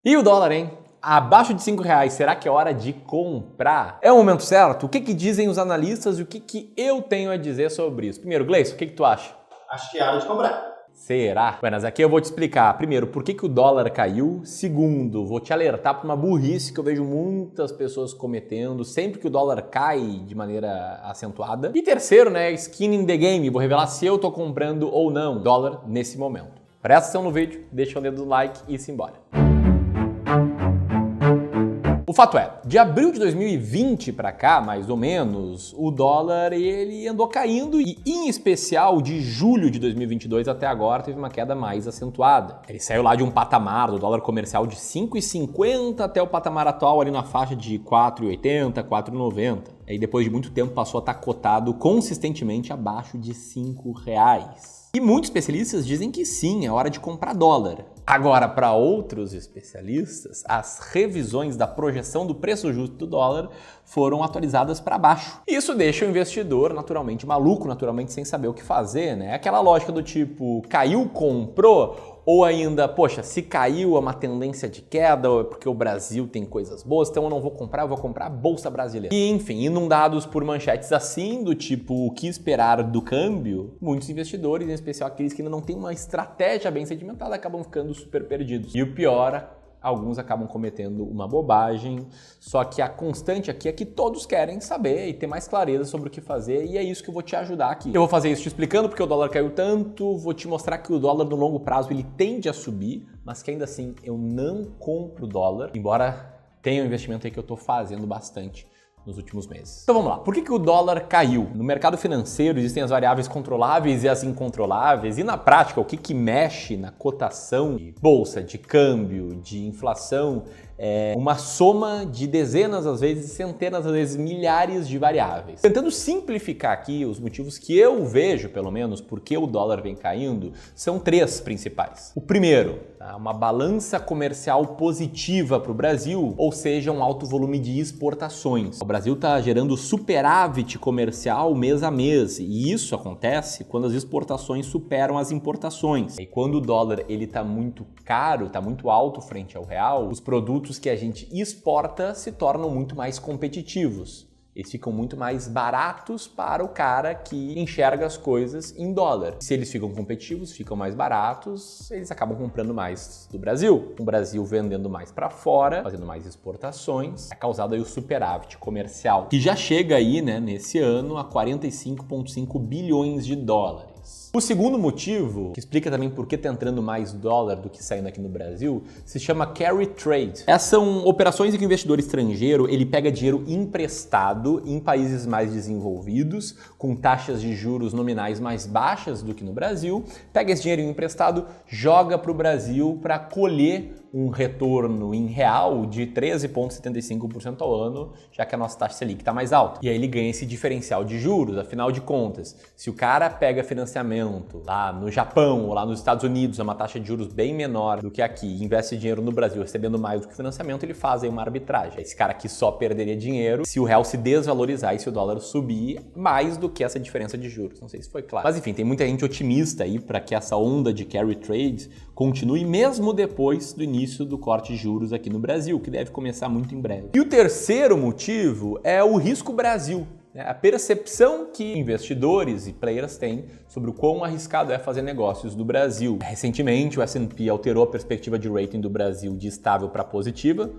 E o dólar, hein? Abaixo de R$5, será que é hora de comprar? É o momento certo? O que dizem os analistas e o que eu tenho a dizer sobre isso? Primeiro, Gleison, o que tu acha? Acho que é hora de comprar. Será? Mas aqui eu vou te explicar. Primeiro, por que o dólar caiu. Segundo, vou te alertar para uma burrice que eu vejo muitas pessoas cometendo sempre que o dólar cai de maneira acentuada. E terceiro, né, skin in the game. Vou revelar se eu tô comprando ou não dólar nesse momento. Presta atenção no vídeo, deixa o dedo no like e simbora. O fato é, de abril de 2020 para cá, mais ou menos, o dólar ele andou caindo e, em especial, de julho de 2022 até agora, teve uma queda mais acentuada. Ele saiu lá de um patamar do dólar comercial de 5,50 até o patamar atual ali na faixa de 4,80, 4,90. Aí depois de muito tempo passou a estar cotado consistentemente abaixo de R$5. E muitos especialistas dizem que sim, é hora de comprar dólar. Agora, para outros especialistas, as revisões da projeção do preço justo do dólar foram atualizadas para baixo. Isso deixa o investidor naturalmente maluco, naturalmente sem saber o que fazer, né? Aquela lógica do tipo, caiu, comprou, ou ainda, poxa, se caiu é uma tendência de queda, ou é porque o Brasil tem coisas boas, então eu não vou comprar, eu vou comprar a Bolsa Brasileira. E enfim, inundados por manchetes assim, do tipo, o que esperar do câmbio, muitos investidores, em especial aqueles que ainda não têm uma estratégia bem sedimentada, acabam ficando super perdidos. E o pior, alguns acabam cometendo uma bobagem, só que a constante aqui é que todos querem saber e ter mais clareza sobre o que fazer, e é isso que eu vou te ajudar aqui. Eu vou fazer isso te explicando porque o dólar caiu tanto, vou te mostrar que o dólar no longo prazo ele tende a subir, mas que ainda assim eu não compro dólar, embora tenha um investimento aí que eu tô fazendo bastante nos últimos meses. Então vamos lá, por que o dólar caiu? No mercado financeiro existem as variáveis controláveis e as incontroláveis, e na prática o que mexe na cotação de bolsa, de câmbio, de inflação, é uma soma de dezenas, às vezes centenas, às vezes milhares de variáveis. Tentando simplificar aqui, os motivos que eu vejo, pelo menos, por que o dólar vem caindo, são três principais. O primeiro, uma balança comercial positiva para o Brasil, ou seja, um alto volume de exportações. O Brasil está gerando superávit comercial mês a mês, e isso acontece quando as exportações superam as importações. E quando o dólar ele está muito caro, está muito alto frente ao real, os produtos que a gente exporta se tornam muito mais competitivos. Eles ficam muito mais baratos para o cara que enxerga as coisas em dólar. Se eles ficam competitivos, ficam mais baratos, eles acabam comprando mais do Brasil. O Brasil vendendo mais para fora, fazendo mais exportações, é causado aí o superávit comercial, que já chega aí, né, nesse ano a 45,5 bilhões de dólares. O segundo motivo, que explica também por que está entrando mais dólar do que saindo aqui no Brasil, se chama carry trade. Essas são operações em que o investidor estrangeiro ele pega dinheiro emprestado em países mais desenvolvidos, com taxas de juros nominais mais baixas do que no Brasil, pega esse dinheiro emprestado, joga para o Brasil para colher um retorno em real de 13,75% ao ano, já que a nossa taxa Selic está mais alta. E aí ele ganha esse diferencial de juros, afinal de contas, se o cara pega financiamento lá no Japão ou lá nos Estados Unidos, é uma taxa de juros bem menor do que aqui, e investe dinheiro no Brasil recebendo mais do que financiamento, ele faz aí uma arbitragem. Esse cara aqui só perderia dinheiro se o real se desvalorizar e se o dólar subir mais do que essa diferença de juros. Não sei se foi claro. Mas enfim, tem muita gente otimista aí para que essa onda de carry trade continue mesmo depois do início do corte de juros aqui no Brasil, que deve começar muito em breve. E o terceiro motivo é o risco Brasil. A percepção que investidores e players têm sobre o quão arriscado é fazer negócios do Brasil. Recentemente, o S&P alterou a perspectiva de rating do Brasil de estável para positiva.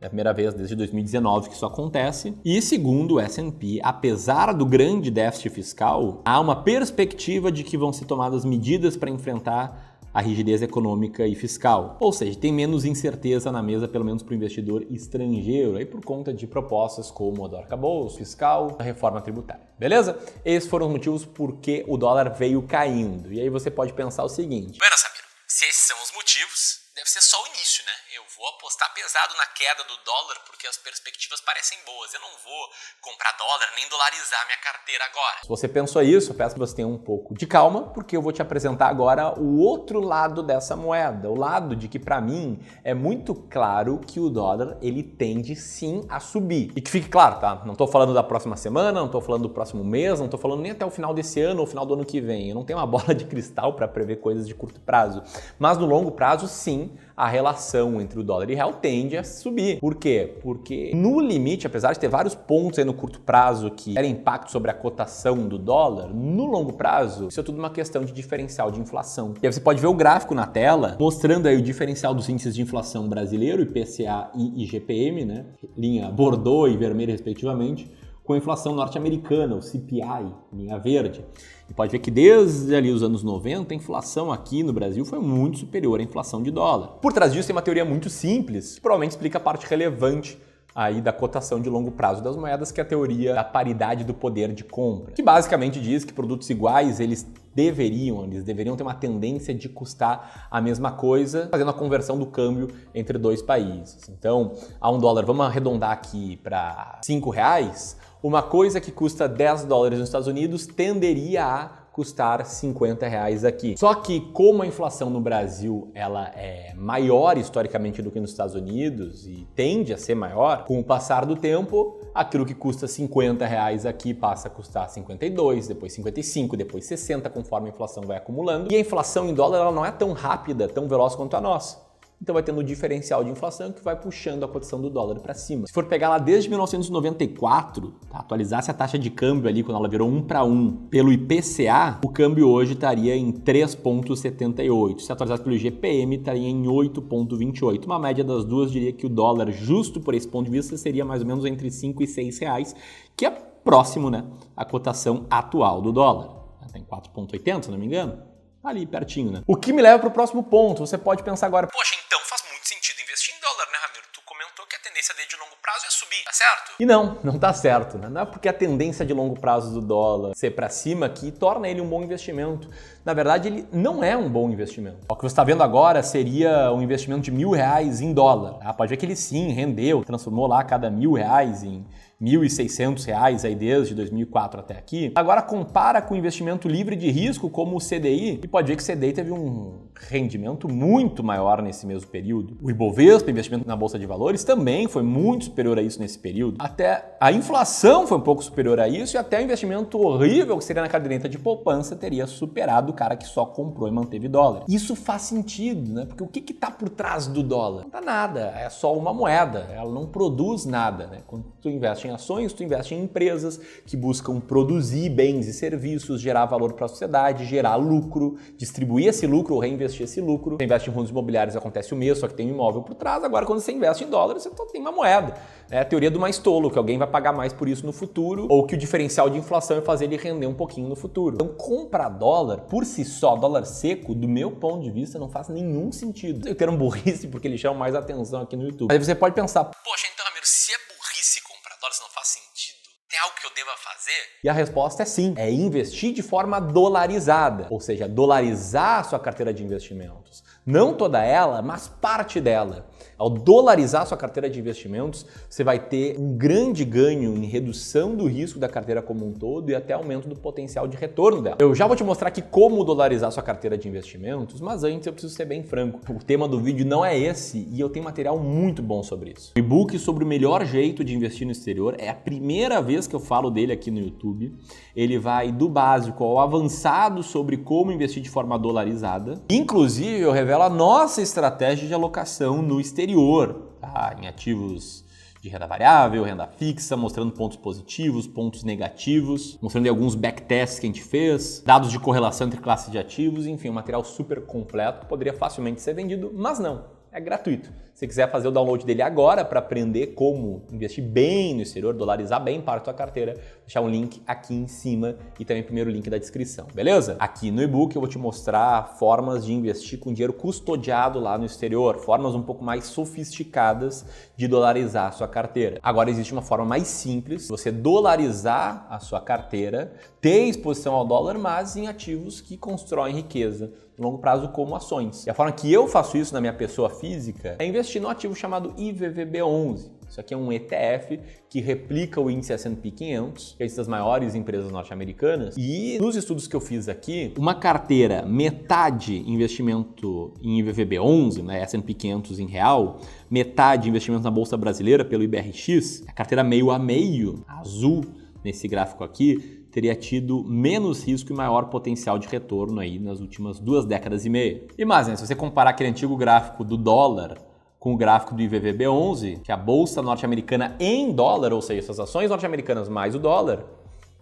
É a primeira vez desde 2019 que isso acontece. E segundo o S&P, apesar do grande déficit fiscal, há uma perspectiva de que vão ser tomadas medidas para enfrentar a rigidez econômica e fiscal. Ou seja, tem menos incerteza na mesa, pelo menos para o investidor estrangeiro, aí por conta de propostas como o do arcabouço fiscal, a reforma tributária. Beleza? Esses foram os motivos por que o dólar veio caindo. E aí você pode pensar o seguinte: Bueno, Samir, se esses são os motivos, deve ser só o início, né? Eu vou apostar pesado na queda do dólar porque as perspectivas parecem boas. Eu não vou comprar dólar nem dolarizar minha carteira agora. Se você pensou isso, eu peço que você tenha um pouco de calma, porque eu vou te apresentar agora o outro lado dessa moeda. O lado de que, para mim, é muito claro que o dólar, ele tende sim a subir. E que fique claro, tá? Não tô falando da próxima semana, não tô falando do próximo mês, não tô falando nem até o final desse ano ou final do ano que vem. Eu não tenho uma bola de cristal para prever coisas de curto prazo. Mas no longo prazo, sim, a relação entre o dólar e real tende a subir. Por quê? Porque no limite, apesar de ter vários pontos aí no curto prazo que terem impacto sobre a cotação do dólar, no longo prazo, isso é tudo uma questão de diferencial de inflação. E aí você pode ver o gráfico na tela, mostrando aí o diferencial dos índices de inflação brasileiro, IPCA e IGPM, né? Linha Bordeaux e vermelha, respectivamente, com a inflação norte-americana, o CPI, linha verde. E pode ver que desde ali os anos 90, a inflação aqui no Brasil foi muito superior à inflação de dólar. Por trás disso tem uma teoria muito simples, que provavelmente explica a parte relevante aí da cotação de longo prazo das moedas, que é a teoria da paridade do poder de compra, que basicamente diz que produtos iguais, eles deveriam ter uma tendência de custar a mesma coisa, fazendo a conversão do câmbio entre dois países. Então, a $1, vamos arredondar aqui para R$5, uma coisa que custa $10 nos Estados Unidos tenderia a custar R$50 aqui. Só que como a inflação no Brasil ela é maior historicamente do que nos Estados Unidos e tende a ser maior, com o passar do tempo, aquilo que custa R$50 aqui passa a custar 52, depois 55, depois 60, conforme a inflação vai acumulando. E a inflação em dólar ela não é tão rápida, tão veloz quanto a nossa. Então vai tendo um diferencial de inflação que vai puxando a cotação do dólar para cima. Se for pegar lá desde 1994, atualizasse a taxa de câmbio ali quando ela virou 1 para 1 pelo IPCA, o câmbio hoje estaria em 3,78. Se atualizasse pelo IGPM, estaria em 8,28. Uma média das duas diria que o dólar, justo por esse ponto de vista, seria mais ou menos entre 5 e 6 reais, que é próximo, né, à cotação atual do dólar. Está em 4,80, se não me engano. Ali pertinho, né? O que me leva para o próximo ponto. Você pode pensar agora, poxa, então faz muito sentido investir em dólar, né, Ramiro? Tu comentou que a tendência dele de longo prazo é subir, tá certo? E não tá certo, né? Não é porque a tendência de longo prazo do dólar ser para cima que torna ele um bom investimento. Na verdade, ele não é um bom investimento. O que você está vendo agora seria um investimento de R$1.000 em dólar. Pode ver que ele sim rendeu, transformou lá cada R$1.000 em R$1.600 aí desde 2004 até aqui. Agora compara com o investimento livre de risco como o CDI e pode ver que o CDI teve um rendimento muito maior nesse mesmo período. O Ibovespa, investimento na Bolsa de Valores, também foi muito superior a isso nesse período. Até a inflação foi um pouco superior a isso e até o investimento horrível que seria na caderneta de poupança teria superado o cara que só comprou e manteve dólar. Isso faz sentido, né? Porque o que está por trás do dólar? Não tá nada, é só uma moeda, ela não produz nada, né? Quando tu investe em ações, tu investe em empresas que buscam produzir bens e serviços, gerar valor para a sociedade, gerar lucro, distribuir esse lucro ou reinvestir esse lucro. Você investe em fundos imobiliários, acontece o mesmo, só que tem um imóvel por trás. Agora, quando você investe em dólar, você tem uma moeda. É a teoria do mais tolo, que alguém vai pagar mais por isso no futuro, ou que o diferencial de inflação é fazer ele render um pouquinho no futuro. Então, comprar dólar, por si só, dólar seco, do meu ponto de vista, não faz nenhum sentido. Eu termo burrice porque ele chama mais atenção aqui no YouTube. Aí você pode pensar, poxa, então, Ramiro, se é burrice comprar dólar, se não faz sentido, tem algo que eu deva fazer? E a resposta é sim, é investir de forma dolarizada, ou seja, dolarizar a sua carteira de investimentos. Não toda ela, mas parte dela. Ao dolarizar sua carteira de investimentos, você vai ter um grande ganho em redução do risco da carteira como um todo e até aumento do potencial de retorno dela. Eu já vou te mostrar aqui como dolarizar sua carteira de investimentos, mas antes eu preciso ser bem franco. O tema do vídeo não é esse e eu tenho material muito bom sobre isso. O e-book sobre o melhor jeito de investir no exterior é a primeira vez que eu falo dele aqui no YouTube. Ele vai do básico ao avançado sobre como investir de forma dolarizada. Inclusive, eu revelo a nossa estratégia de alocação no exterior, tá? Em ativos de renda variável, renda fixa, mostrando pontos positivos, pontos negativos, mostrando alguns backtests que a gente fez, dados de correlação entre classes de ativos, enfim, um material super completo que poderia facilmente ser vendido, mas não, é gratuito. Se quiser fazer o download dele agora para aprender como investir bem no exterior, dolarizar bem parte da sua carteira, vou deixar um link aqui em cima e também o primeiro link da descrição, beleza? Aqui no e-book eu vou te mostrar formas de investir com dinheiro custodiado lá no exterior, formas um pouco mais sofisticadas de dolarizar a sua carteira. Agora existe uma forma mais simples, você dolarizar a sua carteira, ter exposição ao dólar, mas em ativos que constroem riqueza no longo prazo como ações. E a forma que eu faço isso na minha pessoa física é investir no ativo chamado IVVB11. Isso aqui é um ETF que replica o índice S&P 500, que é das maiores empresas norte-americanas. E nos estudos que eu fiz aqui, uma carteira metade investimento em IVVB11, né, S&P 500 em real, metade investimento na Bolsa Brasileira pelo IBRX, a carteira meio a meio, azul nesse gráfico aqui, teria tido menos risco e maior potencial de retorno aí nas últimas 2 décadas e meia. E mais, né, se você comparar aquele antigo gráfico do dólar com o gráfico do IVVB11, que é a bolsa norte-americana em dólar, ou seja, essas ações norte-americanas mais o dólar,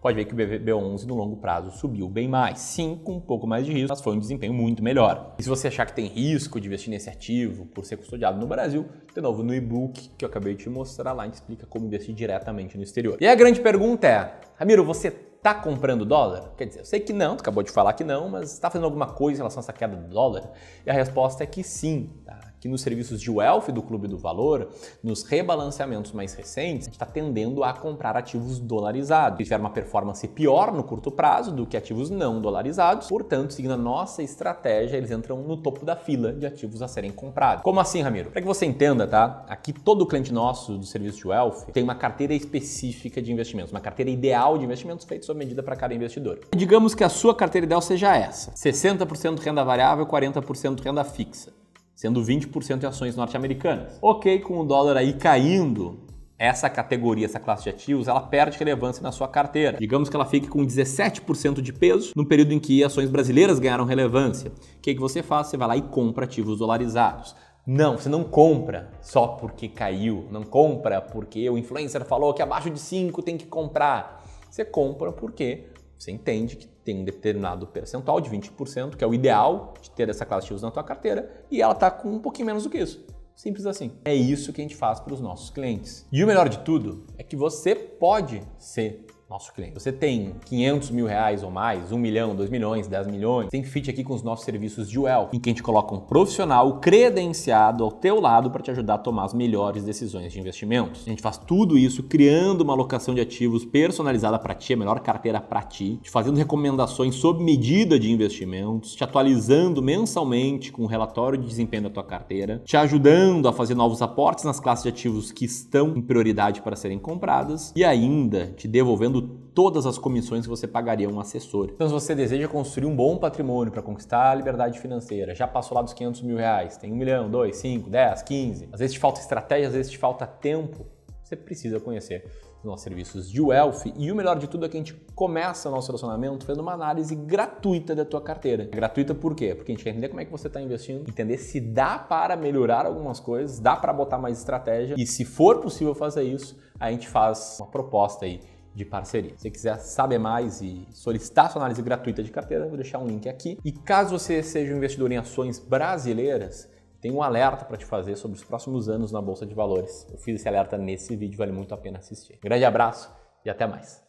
pode ver que o IVVB11 no longo prazo subiu bem mais. Sim, com um pouco mais de risco, mas foi um desempenho muito melhor. E se você achar que tem risco de investir nesse ativo por ser custodiado no Brasil, de novo, no e-book que eu acabei de te mostrar lá, a gente explica como investir diretamente no exterior. E a grande pergunta é, Ramiro, você tá comprando dólar? Quer dizer, eu sei que não, tu acabou de falar que não, mas está fazendo alguma coisa em relação a essa queda do dólar? E a resposta é que sim, tá? Aqui nos serviços de wealth do Clube do Valor, nos rebalanceamentos mais recentes, a gente está tendendo a comprar ativos dolarizados, que tiveram uma performance pior no curto prazo do que ativos não dolarizados. Portanto, seguindo a nossa estratégia, eles entram no topo da fila de ativos a serem comprados. Como assim, Ramiro? Para que você entenda, tá? Aqui todo cliente nosso do serviço de wealth tem uma carteira específica de investimentos, uma carteira ideal de investimentos feita sob medida para cada investidor. Digamos que a sua carteira ideal seja essa: 60% renda variável, 40% renda fixa, sendo 20% em ações norte-americanas. Ok, com o dólar aí caindo, essa categoria, essa classe de ativos, ela perde relevância na sua carteira. Digamos que ela fique com 17% de peso no período em que ações brasileiras ganharam relevância. O que você faz? Você vai lá e compra ativos dolarizados. Não, você não compra só porque caiu, não compra porque o influencer falou que abaixo de 5 tem que comprar. Você compra porque você entende que tem um determinado percentual de 20%, que é o ideal de ter essa classe de ativos na tua carteira, e ela está com um pouquinho menos do que isso. Simples assim. É isso que a gente faz para os nossos clientes. E o melhor de tudo é que você pode ser nosso cliente. Você tem 500 mil reais ou mais, 1 milhão, 2 milhões, 10 milhões, tem fit aqui com os nossos serviços de wealth, em que a gente coloca um profissional credenciado ao teu lado para te ajudar a tomar as melhores decisões de investimentos. A gente faz tudo isso criando uma alocação de ativos personalizada para ti, a melhor carteira para ti, te fazendo recomendações sob medida de investimentos, te atualizando mensalmente com o relatório de desempenho da tua carteira, te ajudando a fazer novos aportes nas classes de ativos que estão em prioridade para serem compradas e ainda te devolvendo todas as comissões que você pagaria a um assessor. Então, se você deseja construir um bom patrimônio para conquistar a liberdade financeira, já passou lá dos 500 mil reais, tem 1 milhão, 2, 5, 10, 15, às vezes te falta estratégia, às vezes te falta tempo, você precisa conhecer os nossos serviços de wealth. E o melhor de tudo é que a gente começa o nosso relacionamento fazendo uma análise gratuita da tua carteira. Gratuita por quê? Porque a gente quer entender como é que você está investindo, entender se dá para melhorar algumas coisas, dá para botar mais estratégia e, se for possível fazer isso, a gente faz uma proposta aí de parceria. Se você quiser saber mais e solicitar sua análise gratuita de carteira, eu vou deixar um link aqui. E caso você seja um investidor em ações brasileiras, tem um alerta para te fazer sobre os próximos anos na Bolsa de Valores. Eu fiz esse alerta nesse vídeo, vale muito a pena assistir. Um grande abraço e até mais.